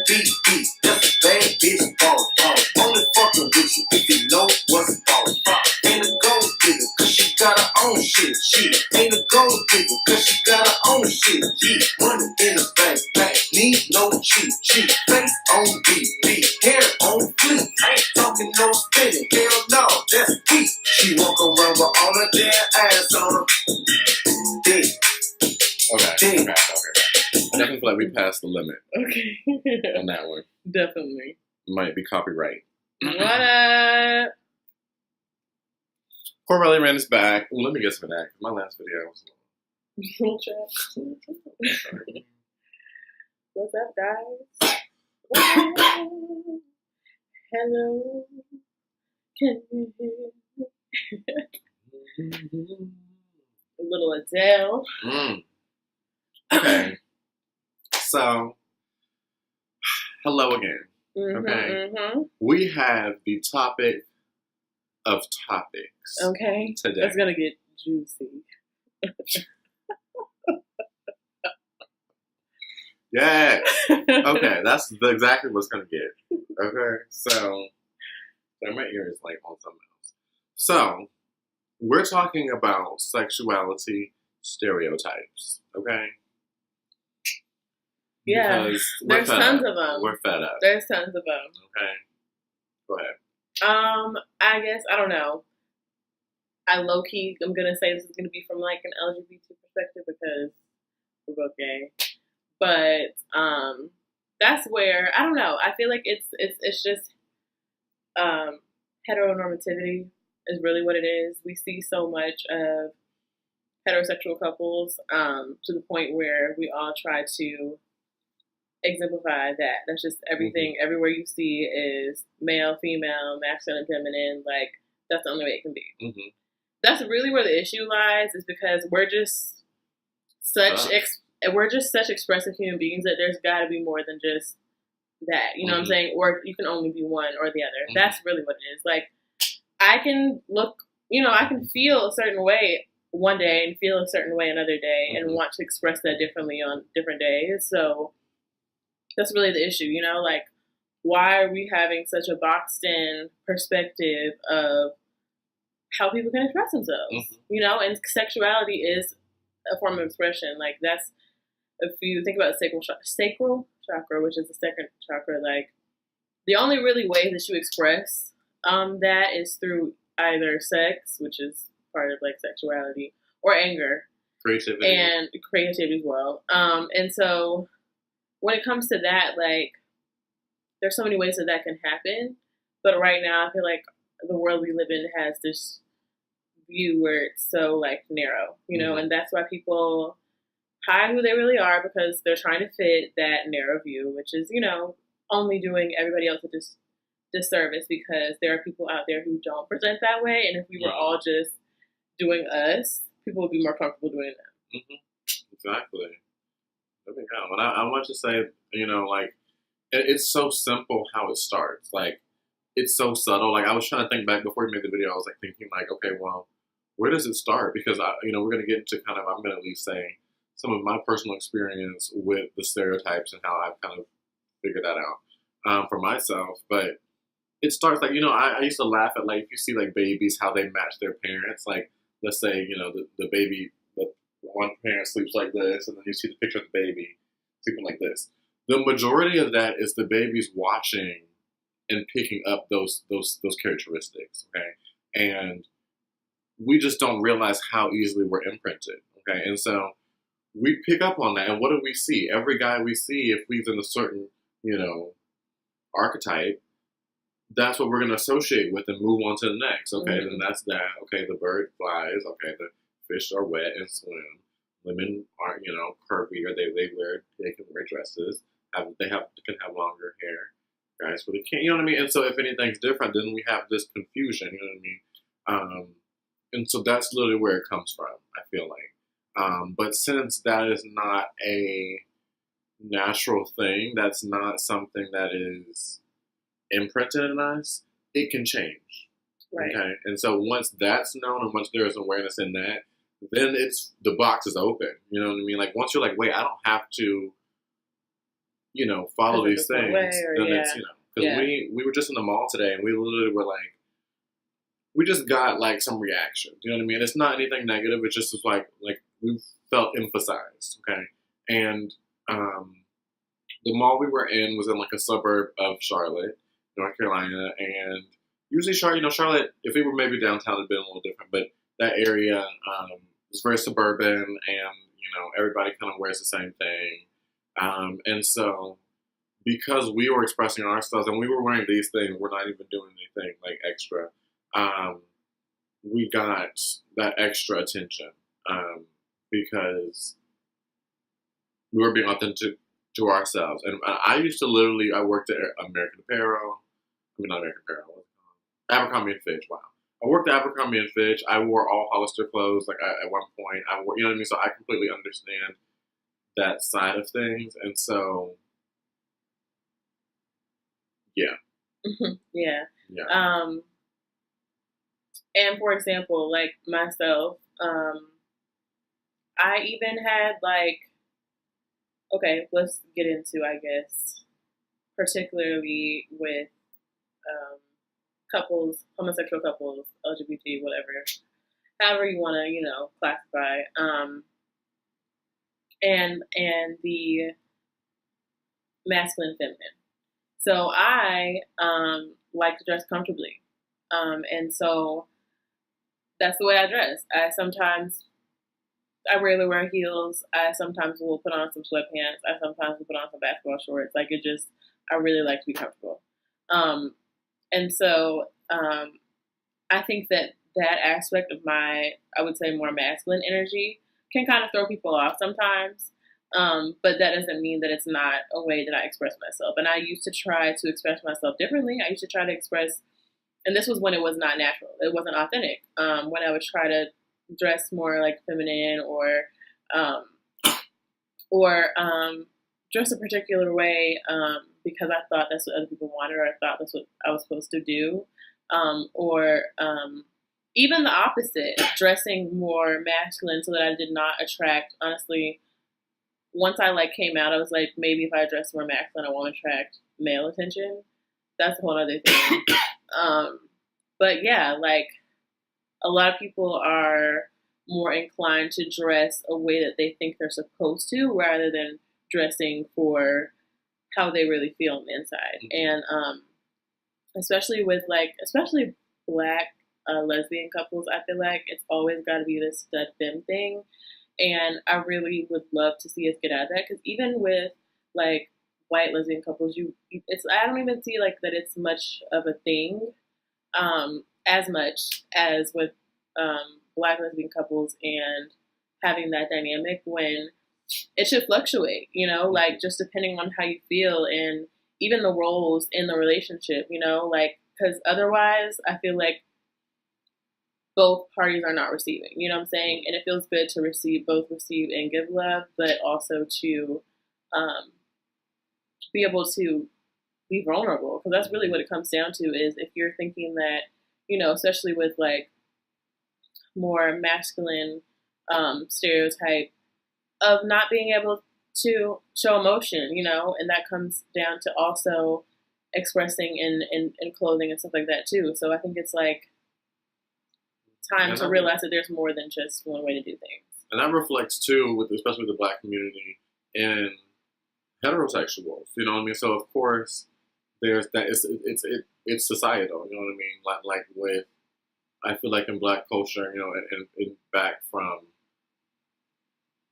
BB, that's a bad bitch boss. Only fucking with you if you know what's boss. Ain't a gold digger, cause she got her own shit. She ain't a gold digger, cause she got her own shit. Yeah, money in the bank, need no cheat. Face on BB, hair on fleek. Ain't talking no spinning, hell no, that's deep. She walk around with all her damn ass on her. Dick. Okay. I definitely feel like we passed the limit. Okay. On that one. Definitely. Might be copyright. What up? CORELLYRAN is back. Well, let me get some of that. My last video was What's up, guys? Hello. Can you hear me? A little Adele. Okay. So, hello again. Okay. We have the topic of topics. Okay. Today. It's going to get juicy. Yes. Okay, that's exactly what's going to get. Okay. So my ear is like on something else. So, we're talking about sexuality stereotypes. Okay? Yeah. Because There's tons of them. We're fed up. There's tons of them. Okay. Go ahead. I guess, I don't know. I low-key, I'm going to say this is going to be from like an LGBT perspective because we're both gay. But that's where, I don't know, I feel like it's just heteronormativity is really what it is. We see so much of heterosexual couples to the point where we all try to exemplify that. That's just everything. Everywhere you see is male, female, masculine, feminine. Like, that's the only way it can be. That's really where the issue lies, is because we're just such expressive human beings that there's got to be more than just that. You know what I'm saying? Or you can only be one or the other. That's really what it is. Like, I can look, I can feel a certain way one day and feel a certain way another day and want to express that differently on different days. So that's really the issue, like, why are we having such a boxed in perspective of how people can express themselves, and sexuality is a form of expression. Like, that's, if you think about sacral chakra, which is the second chakra, like, the only really way that you express that is through either sex, which is part of like sexuality, or anger, creativity as well. And so when it comes to that, like, there's so many ways that can happen. But right now, I feel like the world we live in has this view where it's so like narrow, and that's why people hide who they really are, because they're trying to fit that narrow view, which is, only doing everybody else a disservice, because there are people out there who don't present that way. And if we were all just doing us, people would be more comfortable doing that. Exactly. Okay, and I want to say, like, it's so simple how it starts. Like, it's so subtle. Like, I was trying to think back before we made the video. I was like thinking, like, okay, well, where does it start? Because we're going to get into I'm going to at least say some of my personal experience with the stereotypes and how I've kind of figured that out for myself. But it starts like, I used to laugh at, like, if you see like babies, how they match their parents. Like, let's say, the baby, the one parent sleeps like this, and then you see the picture of the baby sleeping like this. The majority of that is the baby's watching and picking up those characteristics, okay? And we just don't realize how easily we're imprinted, okay? And so we pick up on that, and what do we see? Every guy we see, if he's in a certain, archetype, that's what we're going to associate with and move on to the next, okay? Then that's that, okay? The bird flies, okay? The fish are wet and swim. Women aren't, curvy, or they can wear dresses. They can have longer hair. Guys really can't, you know what I mean? And so if anything's different, then we have this confusion, you know what I mean? And so that's literally where it comes from, I feel like. But since that is not a natural thing, that's not something that is imprinted in us, it can change. Right. Okay? And so once that's known and once there's awareness in that, then the box is open. You know what I mean? Like, once you're like, wait, I don't have to you know, follow these It's a different things, way, or then yeah. it's, you know, because Yeah. we were just in the mall today and we literally were like, we just got like some reaction. You know what I mean? It's not anything negative. It's just like we felt emphasized. Okay, and the mall we were in was in like a suburb of Charlotte, North Carolina, and usually Charlotte, if we were maybe downtown, it'd been a little different, but that area is very suburban, and you know everybody kind of wears the same thing, and so because we were expressing ourselves and we were wearing these things, we're not even doing anything like extra. We got that extra attention because we were being authentic to ourselves. And I used to literally, I worked at American Apparel. I mean, not American Apparel. Abercrombie and Fitch. Wow. I worked at Abercrombie and Fitch. I wore all Hollister clothes. Like at one point, I wore, you know what I mean? So I completely understand that side of things. And so, yeah. Yeah. Yeah. And for example, like myself, I even had like, okay, let's get into, I guess, particularly with couples, homosexual couples, LGBT, whatever, however you want to, you know, classify, and the masculine, feminine. So I like to dress comfortably, and so that's the way I dress. I rarely wear heels. I sometimes will put on some sweatpants. I sometimes will put on some basketball shorts. Like I really like to be comfortable. And so I think that aspect of my, I would say, more masculine energy can kind of throw people off sometimes. But that doesn't mean that it's not a way that I express myself. And I used to try to express myself differently. I used to try to express, and this was when it was not natural. It wasn't authentic. When I would try to dress more like feminine or dress a particular way because I thought that's what other people wanted, or I thought that's what I was supposed to do, or even the opposite, dressing more masculine so that I did not attract. Honestly, once I like came out, I was like, maybe if I dress more masculine, I won't attract male attention. That's a whole other thing. But yeah, like a lot of people are more inclined to dress a way that they think they're supposed to, rather than dressing for how they really feel on the inside. And especially Black lesbian couples, I feel like it's always got to be this stud femme thing. And I really would love to see us get out of that, because even with like white lesbian couples, I don't even see like that it's much of a thing, as much as with Black lesbian couples, and having that dynamic when it should fluctuate, you know, like just depending on how you feel, and even the roles in the relationship, you know, like, because otherwise I feel like both parties are not receiving, you know what I'm saying? And it feels good to receive and give love, but also to be able to be vulnerable, because that's really what it comes down to. Is if you're thinking that, you know, especially with like more masculine stereotype of not being able to show emotion, you know, and that comes down to also expressing in clothing and stuff like that too. So I think it's like time to realize that there's more than just one way to do things. And that reflects too, especially with the Black community and heterosexuals. You know what I mean? So of course, there's that. It's societal. You know what I mean? Like with, I feel like in Black culture, you know, and back from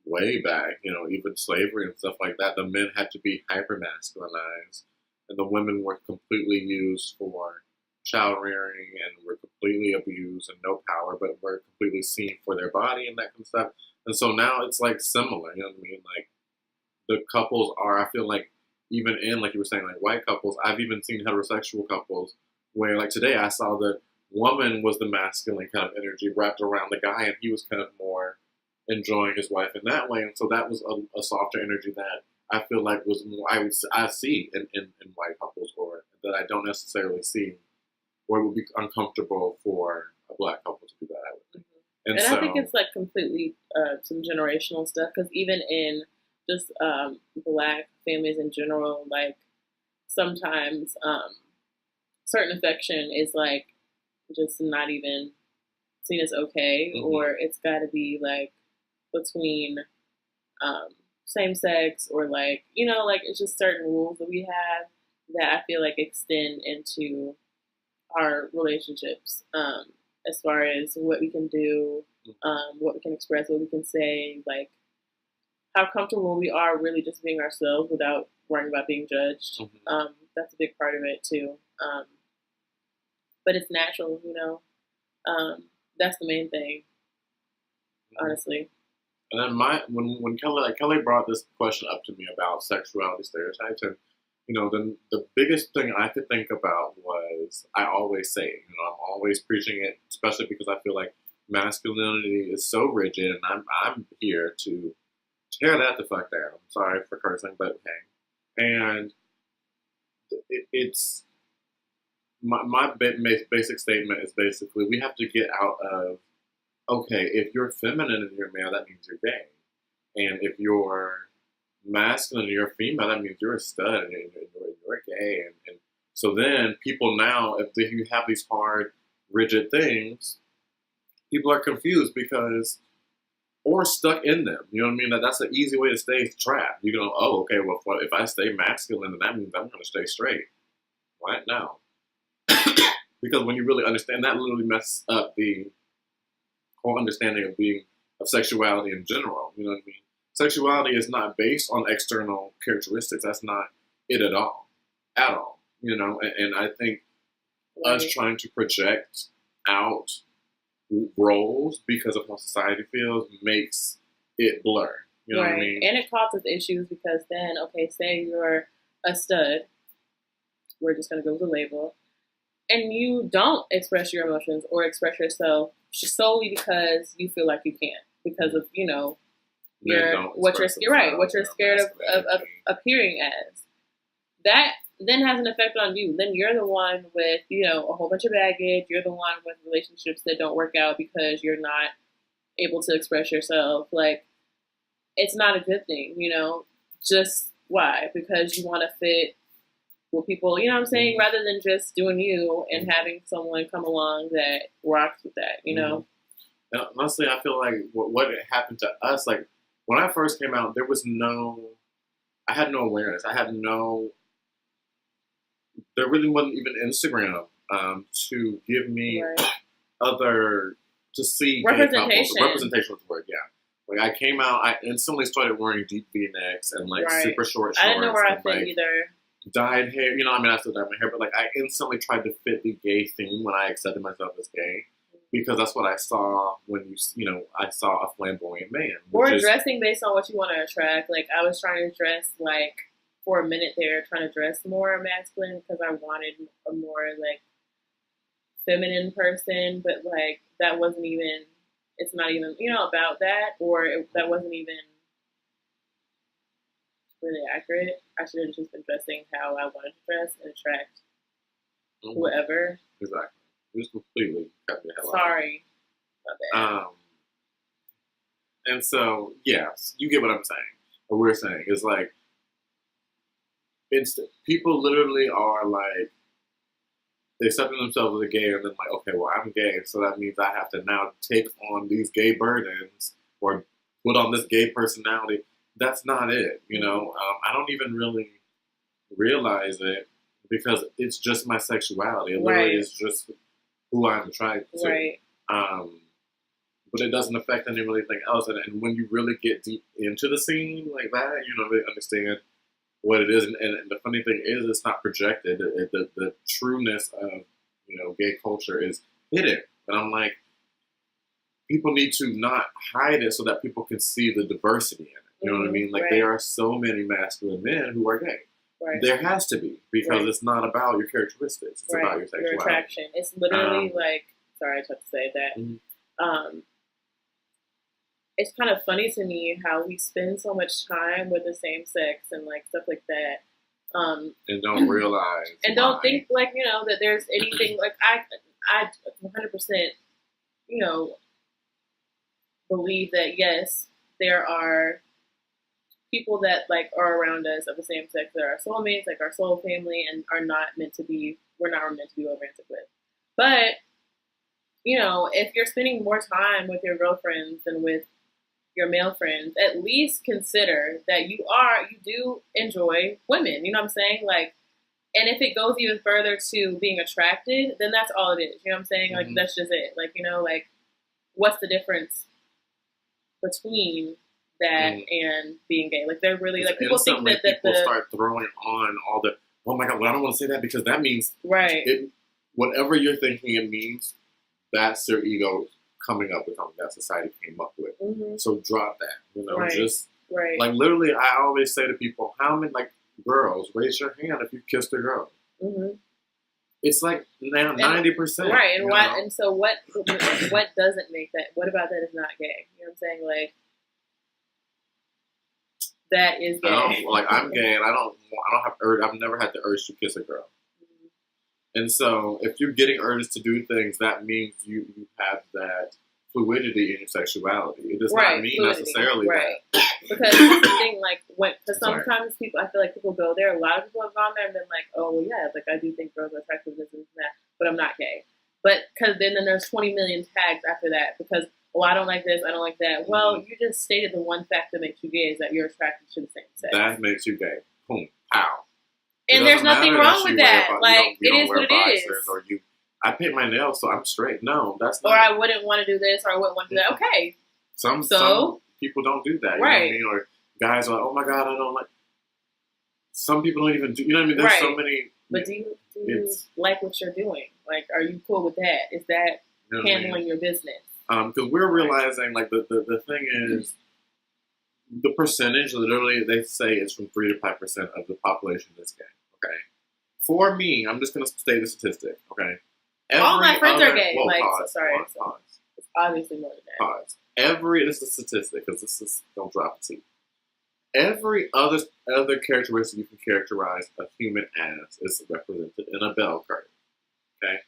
way back, you know, even slavery and stuff like that, the men had to be hyper masculinized, and the women were completely used for child rearing and were completely abused and no power, but were completely seen for their body and that kind of stuff. And so now it's like similar, you know what I mean? Like the couples are, I feel like, even in, like you were saying, like white couples, I've even seen heterosexual couples where, like today, I saw the woman was the masculine kind of energy wrapped around the guy, and he was kind of more enjoying his wife in that way. And so that was a softer energy that I feel like was more, I see in white couples, or that I don't necessarily see, or it would be uncomfortable for a Black couple to do that, I would think. And so, I think it's like completely some generational stuff, because even in just Black families in general, like sometimes certain affection is like just not even seen as okay, or it's got to be like between same sex, or like, you know, like it's just certain rules that we have that I feel like extend into our relationships, as far as what we can do, what we can express, what we can say, like how comfortable we are really just being ourselves without worrying about being judged. That's a big part of it too. But it's natural, you know. That's the main thing, honestly. And then when Kelly brought this question up to me about sexuality stereotypes, and you know, then the biggest thing I could think about was, I always say, you know, I'm always preaching it, especially because I feel like masculinity is so rigid, and I'm here to tear that the fuck down. Sorry for cursing, but hey. And it's my basic statement is basically, we have to get out of, okay, if you're feminine and you're male, that means you're gay. And if you're masculine and you're female, that means you're a stud and you're gay. And so then people now, if you have these hard, rigid things, people are confused because, or stuck in them. You know what I mean? That's an easy way to stay trapped. You go, oh, okay, well, if I stay masculine, then that means I'm going to stay straight. Right now. Because when you really understand, that literally messes up the whole understanding of sexuality in general. You know what I mean? Sexuality is not based on external characteristics. That's not it at all. At all. You know, and I think us trying to project out roles because of how society feels makes it blur. You know what I mean? And it causes issues because then, okay, say you're a stud. We're just going to go with the label. And you don't express your emotions or express yourself solely because you feel like you can't, because of, you know, what you're scared of appearing as. That then has an effect on you. Then you're the one with, you know, a whole bunch of baggage. You're the one with relationships that don't work out because you're not able to express yourself. Like, it's not a good thing, you know. Just why? Because you want to fit with people, you know what I'm saying? Rather than just doing you and having someone come along that rocks with that, you know? And honestly, I feel like what happened to us, like, when I first came out, I had no awareness. There really wasn't even Instagram to give me to see representation. Representation was the word, yeah. Like, I came out, I instantly started wearing deep V-necks and, like, super short shorts. I didn't know where I fit like, either. Dyed hair, you know, I mean, I still dye my hair, but, like, I instantly tried to fit the gay theme when I accepted myself as gay. Because that's what I saw when I saw a flamboyant man. Or dressing based on what you want to attract. Like, I was trying to dress, like, for a minute there, trying to dress more masculine because I wanted a more, like, feminine person. But, like, that wasn't even, it's not even, you know, about that. Or that wasn't even really accurate. I should have just been dressing how I wanted to dress and attract whoever. Exactly. Just completely cut the hell out. Sorry about that. And so, yes, you get what I'm saying. What we're saying is, like, people literally are, like, they accepting themselves as a gay and then, like, okay, well, I'm gay, so that means I have to now take on these gay burdens or put on this gay personality. That's not it, you know? I don't even really realize it because it's just my sexuality. It literally is just who I'm attracted to. Right. But it doesn't affect anything else. And when you really get deep into the scene like that, you know, really understand what it is. And the funny thing is, it's not projected. The trueness of, you know, gay culture is hidden. And I'm like, people need to not hide it so that people can see the diversity in it. You know what I mean? Like, there are so many masculine men who are gay. Right. There has to be, because it's not about your characteristics. It's about your sexuality. Your attraction. It's literally like, sorry, I just have to say that. It's kind of funny to me how we spend so much time with the same sex and, like, stuff like that. And don't realize. And don't think, like, you know, that there's anything, like, I 100%, you know, believe that, yes, there are people that like are around us of the same sex that are our soulmates, like our soul family, and are not meant to be. We're not meant to be romantic with. But you know, if you're spending more time with your girlfriends than with your male friends, at least consider that you do enjoy women. You know what I'm saying? Like, and if it goes even further to being attracted, then that's all it is. You know what I'm saying? Like, that's just it. Like, you know, like, what's the difference between that and being gay? Like, they're really, like, people think that people start throwing on all the, oh my God, well, I don't want to say that because that means, whatever you're thinking it means, that's your ego coming up with something that society came up with. So drop that, you know, just, like, literally, I always say to people, how many, like, girls, raise your hand if you kissed a girl. It's like now 90%. Right, and why? And so what doesn't make that? What about that is not gay? You know what I'm saying? Like, that is gay. I'm gay, and I don't have urge. I've never had the urge to kiss a girl. And so, if you're getting urges to do things, that means you have that fluidity in your sexuality. It does not mean necessarily that. Because that's the thing, like, because sometimes people, I feel like people go there. A lot of people have gone there and been like, oh, well, yeah, like, I do think girls are attractive, this and that, but I'm not gay. But because then there's 20 million tags after that because, oh, I don't like this, I don't like that. Well, you just stated the one fact that makes you gay is that you're attracted to the same sex. That makes you gay. Boom. Pow. And there's nothing wrong with that. Like, it is what it is. Or I paint my nails, so I'm straight. No, that's not. Or I wouldn't want to do this, or I wouldn't want to do that. Okay. Some people don't do that. You know what I mean? Or guys are like, oh my God, I don't like. Some people don't even do. You know what I mean? There's so many. But do you like what you're doing? Like, are you cool with that? Is that handling your business? Because we're realizing, like, the thing is, the percentage, literally, they say it's from 3 to 5% of the population that's gay. Okay. For me, I'm just going to state the statistic. Okay. All my friends are gay. Whoa, like, pause, pause. It's obviously more than that. Pause. This is a statistic because this is, don't drop the T. Every other characteristic you can characterize a human as is represented in a bell curve. Okay.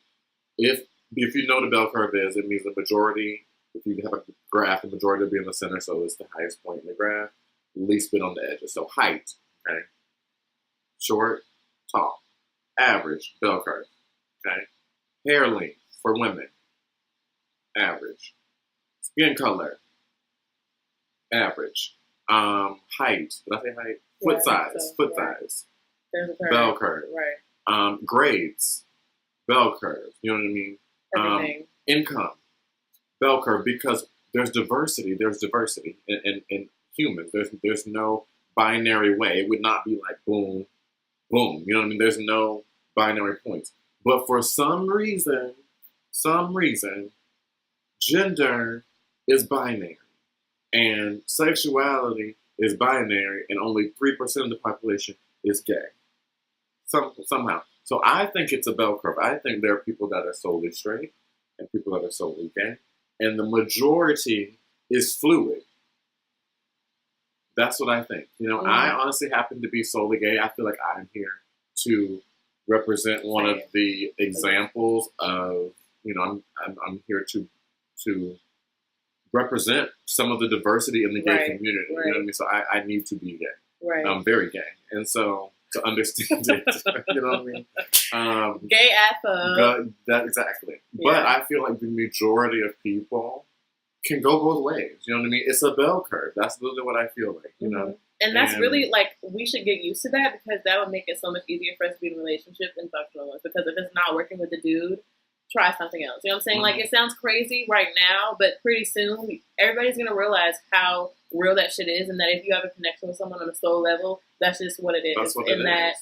If you know what a bell curve is, it means the majority. If you have a graph, the majority will be in the center, so it's the highest point in the graph, least bit on the edges. So height, okay, short, tall, average, bell curve, okay, hair length for women, average, skin color, average, height, did I say height? Foot size, There's a curve. bell curve, grades, bell curve, you know what I mean? Everything. Income. Bell curve, because there's diversity in humans. There's no binary way. It would not be like boom, boom. You know what I mean? There's no binary points. But for some reason, gender is binary. And sexuality is binary, and only 3% of the population is gay. Somehow. So I think it's a bell curve. I think there are people that are solely straight and people that are solely gay. And the majority is fluid. That's what I think. You know, I honestly happen to be solely gay. I feel like I'm here to represent one of the examples of, you know, I'm here to represent some of the diversity in the gay community. You know what I mean? So I need to be gay. I'm very gay. And so to understand it, you know what I mean? Gay AFO. That exactly. Yeah. But I feel like the majority of people can go both ways. You know what I mean? It's a bell curve. That's literally what I feel like, you know? And that's really, like, we should get used to that because that would make it so much easier for us to be in a relationship and functional ones. Because if it's not working with the dude, try something else. You know what I'm saying? Like, it sounds crazy right now, but pretty soon, everybody's going to realize how real that shit is, and that if you have a connection with someone on a soul level, that's just what it is. That's what and it that is.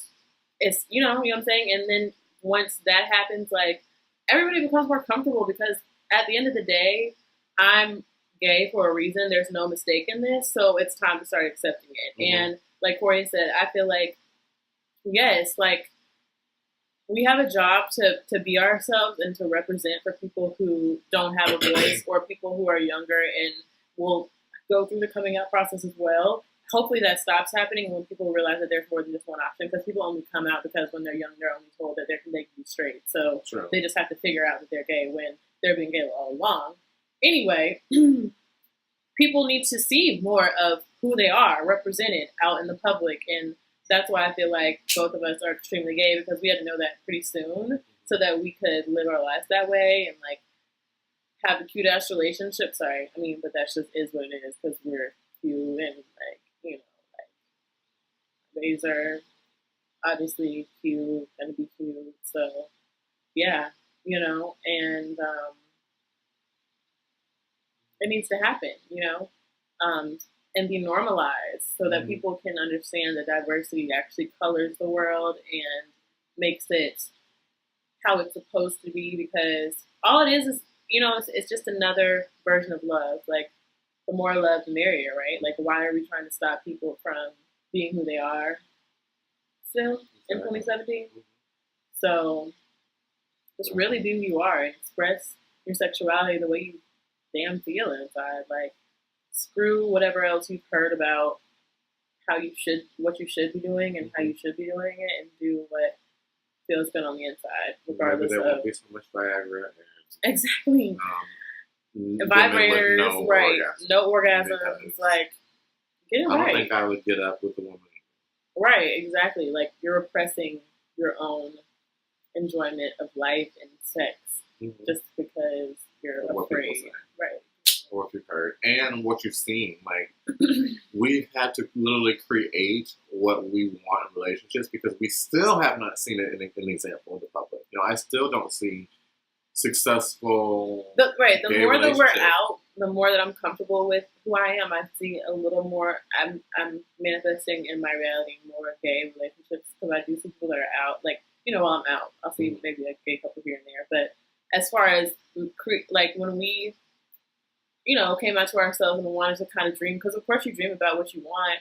It's, you know what I'm saying? And then once that happens, like, everybody becomes more comfortable because at the end of the day, I'm gay for a reason. There's no mistake in this, so it's time to start accepting it. And like Corey said, I feel like, yes, like, we have a job to be ourselves and to represent for people who don't have a voice or people who are younger and will go through the coming out process as well. Hopefully that stops happening when people realize that there's more than just one option, because people only come out because when they're young, they're only told that they can be straight. So they just have to figure out that they're gay when they're being gay all along. Anyway, people need to see more of who they are represented out in the public. And that's why I feel like both of us are extremely gay, because we had to know that pretty soon so that we could live our lives that way and like have a cute ass relationship. Sorry, I mean, but that just is what it is because we're cute and like, you know, like gays are obviously cute, gonna be cute. So yeah, you know, and it needs to happen, you know, and be normalized so that people can understand that diversity actually colors the world and makes it how it's supposed to be. Because all it is, you know, it's just another version of love. Like, the more love, the merrier, right? Like, why are we trying to stop people from being who they are still in 2017? So just really be who you are and express your sexuality the way you damn feel inside. Like, screw whatever else you've heard about what you should be doing and how you should be doing it, and do what feels good on the inside, regardless Maybe of. there won't be so much Viagra and Exactly. women Vibrators, with right? orgasm. No orgasms. Because Like, get it I don't right. think I would get up with a woman. Right, exactly. Like, you're repressing your own enjoyment of life and sex just because you're Or what people afraid. say. Right. Or what you've heard and what you've seen. Like, we've had to literally create what we want in relationships because we still have not seen it in an example in the public. You know, I still don't see successful. The gay more that we're relationships. out, the more that I'm comfortable with who I am. I see a little more. I'm manifesting in my reality more gay relationships because I do see people that are out. Like, you know, while I'm out, I'll see maybe a gay couple here and there. But as far as like when we, you know, came out to ourselves and wanted to kind of dream, because of course you dream about what you want.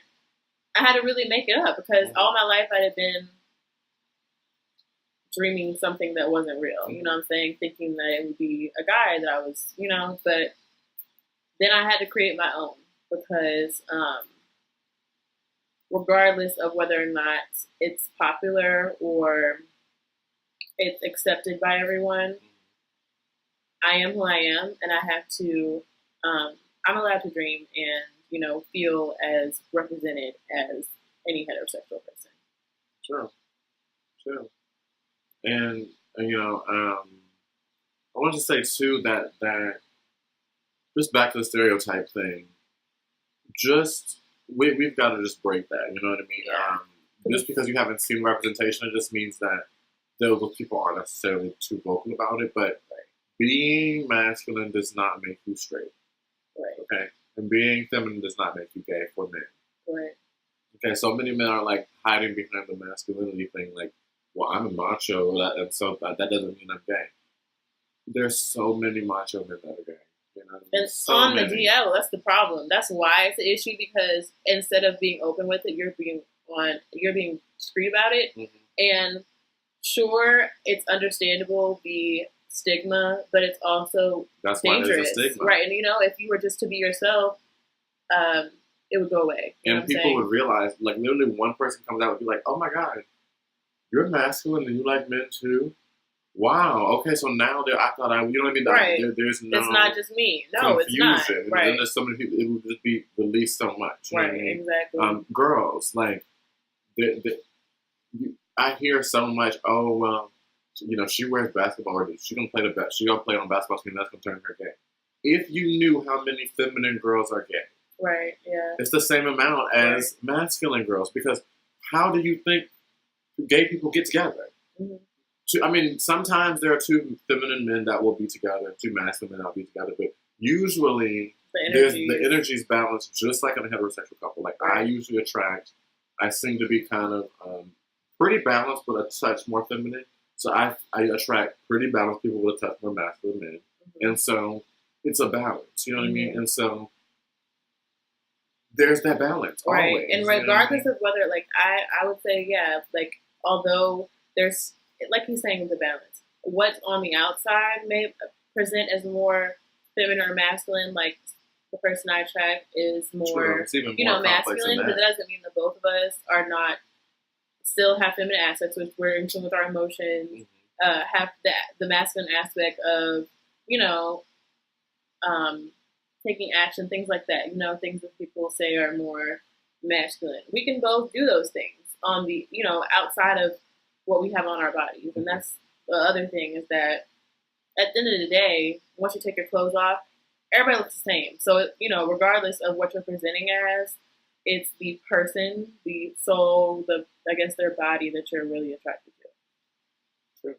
I had to really make it up because all my life I had been dreaming something that wasn't real. You know what I'm saying? Thinking that it would be a guy that I was, you know, but then I had to create my own because regardless of whether or not it's popular or it's accepted by everyone, I am who I am, and I have to, I'm allowed to dream and, you know, feel as represented as any heterosexual person. Sure. And you know, I want to say too that just back to the stereotype thing, just we've got to just break that. You know what I mean? Yeah. Just because you haven't seen representation, it just means that those people aren't necessarily too vocal about it. But being masculine does not make you straight. Right. Okay, and being feminine does not make you gay for men. Right. Okay, so many men are like hiding behind the masculinity thing, like, well, I'm a macho, and so that doesn't mean I'm gay. There's so many macho men that are gay. You know, and so on many. the DL, that's the problem. That's why it's an issue, because instead of being open with it, you're being discreet about it. And sure, it's understandable the stigma, but it's also That's why dangerous, there's a stigma, right? And you know, if you were just to be yourself, it would go away. You know and what I'm people saying? would realize, like, literally one person comes out and be like, "Oh my God, you're masculine and you like men too? Wow. Okay, so now you know what I mean? Right. There's no It's not just me. No, it's not. confusion. Right. And there's so many people. It would just be released so much. You know Right. what I mean? Exactly. Girls, like, I hear so much. Oh well, you know, she wears basketball, or she gonna play she gonna play on basketball team. That's gonna turn her gay. If you knew how many feminine girls are gay, Right. Yeah. it's the same amount as masculine girls. Because how do you think gay people get together? I mean, sometimes there are two feminine men that will be together, two masculine men that will be together, but usually the energy's balanced just like in a heterosexual couple. Like, I usually I seem to be kind of pretty balanced, but a touch more feminine. So I attract pretty balanced people with a touch more masculine men. And so it's a balance, you know what I mean? And so there's that balance always. And regardless of whether, like, I would say, yeah, like, although there's, like he's saying, with the balance, what's on the outside may present as more feminine or masculine. Like, the person I attract is more, you know, masculine, but that doesn't mean that both of us are not still have feminine aspects, which we're in tune with our emotions, have the masculine aspect of, you know, taking action, things like that. You know, things that people say are more masculine. We can both do those things on the, you know, outside of what we have on our bodies. And that's the other thing is that at the end of the day, once you take your clothes off, everybody looks the same. So, you know, regardless of what you're presenting as, it's the person, the soul, I guess their body that you're really attracted to. True.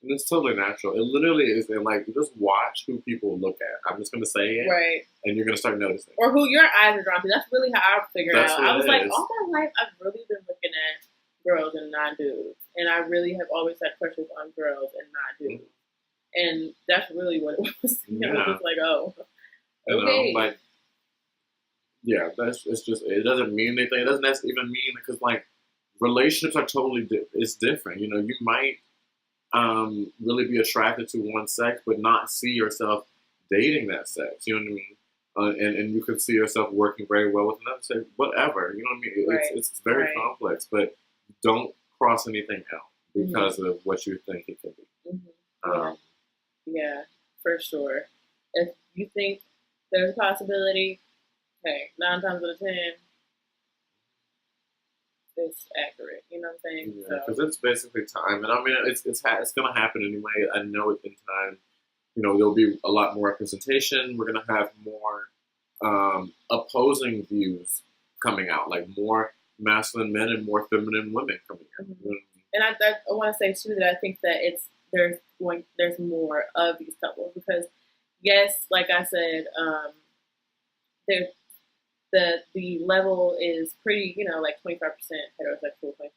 And it's totally natural. It literally is. And like, just watch who people look at. I'm just going to say it. Right. And you're going to start noticing. Or who your eyes are drawn to. That's really how I figured out. I was like, is. all my life, I've really been looking at girls and not dudes. And I really have always had crushes on girls and not dudes. And that's really what it was. You know, it was like, oh, okay. You know, like, yeah, it's just, it doesn't mean anything. It doesn't even mean, because like, relationships are totally it's different. You know, you might really be attracted to one sex, but not see yourself dating that sex. You know what I mean? And you can see yourself working very well with another sex, whatever. You know what I mean? Right. It's very complex, but don't cross anything out because of what you think it could be. Yeah, for sure. If you think there's a possibility, hey, 9 times out of 10, it's accurate. You know what I'm saying? Yeah, because it's basically time, and I mean, it's going to happen anyway. I know it in time. You know, there'll be a lot more representation. We're going to have more opposing views coming out, like more masculine men and more feminine women coming out. You know what I mean? And I want to say too that I think that there's more of these couples, because yes, like I said, the level is pretty, you know, like 25% heterosexual, 25%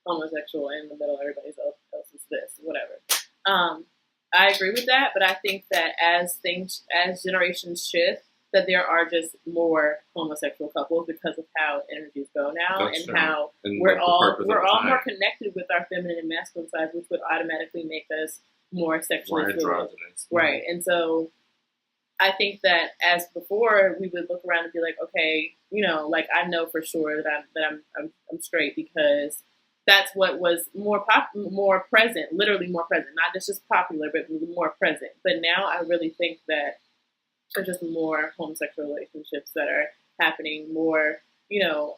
homosexual, and in the middle everybody else is this, whatever. I agree with that, but I think that as generations shift, that there are just more homosexual couples because of how energies go now. That's and true. How and we're all more connected with our feminine and masculine sides, which would automatically make us more sexually fluid. Right. And so I think that as before, we would look around and be like, okay, you know, like I know for sure that I'm straight, because that's what was more present, literally more present, not just popular, but more present. But now I really think that there's just more homosexual relationships that are happening, more, you know,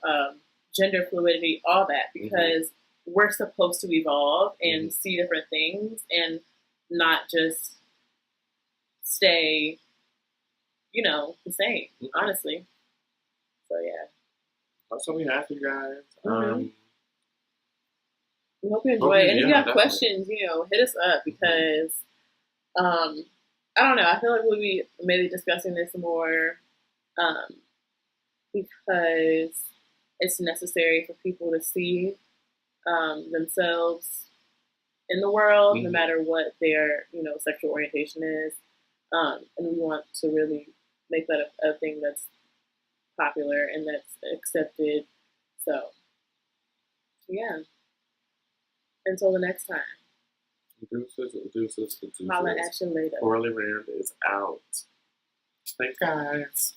gender fluidity, all that, because we're supposed to evolve and see different things and not just stay, you know, the same, honestly. So, yeah. That's what we have for you guys. We hope you enjoy it. And if you have questions, you know, hit us up, because I don't know. I feel like we'll be maybe discussing this more because it's necessary for people to see themselves in the world, no matter what their, you know, sexual orientation is. And we want to really make that a thing that's popular and that's accepted. So, yeah. Until the next time. Deuces. Holla at you later. CORELLYRAN is out. Thanks, guys.